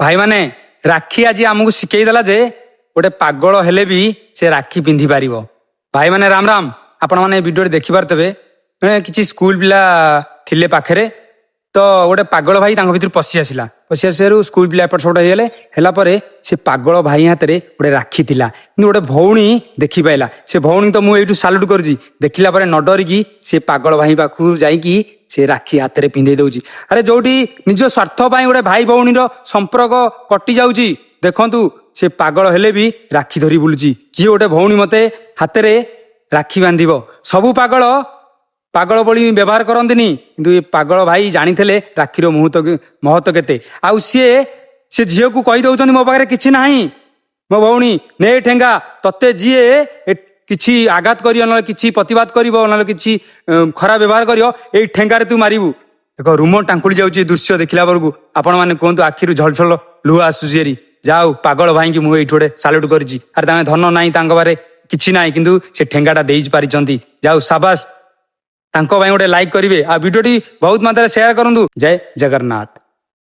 भाई माने राखी आज आमको शिखेदेला जे गोटे पागल हेले भी से राखी पिंधि पार। भाई माने राम राम। आपण मैंने वीडियो देखी पारे किसी स्कूल पिला थिले पाखरे तो गोटे पागल भाई भर पशि आसला स्कूल पिला एपट सेपट होगले से पागल भाई हाथ में गोटे राखी थिला कि गोटे भौणी देखी पाइला। से भौणी तो मुझे साल्यूट कर देखला न डरिकी से पागल भाई पाखु जाइकी से राखी हाथ में पिंधे दौर। अरे जो निज स्वार्थ गोटे भाई भौणी संपर्क कटि जाऊँगी देखु से पागल हेले भी राखी धरी बुलूची किए गोटे भौणी मते हाथ में राखी बांध सबू पागल पागल बड़ी व्यवहार करती किंतु ये पागल भाई जानी थे राखीर महत्व केते आउ सी झील को कही दौरान मो पाखे कि ना मो भौणी ने ठेंगा तत्ते जीए किसी आघात कर ना कि प्रतिवाद कर ना कि खराब व्यवहार कर ठेंगार तू मारू। एक रूम टांकुड़ी जाऊँगी दृश्य देखला बेलू आपण मैंने कहतु आखिर झलझल लुह आसूरी जाऊ पागल भाई की मुझे गोटे साल्यूट करी। अरे धन ना बारे कि ना कि से ठेंगाटा दे पारिछंती जाऊ साबास तांको भाई गोटे लाइक करेंगे आ वीडियो बहुत मात्रा शेयर करूँ। जय जगन्नाथ।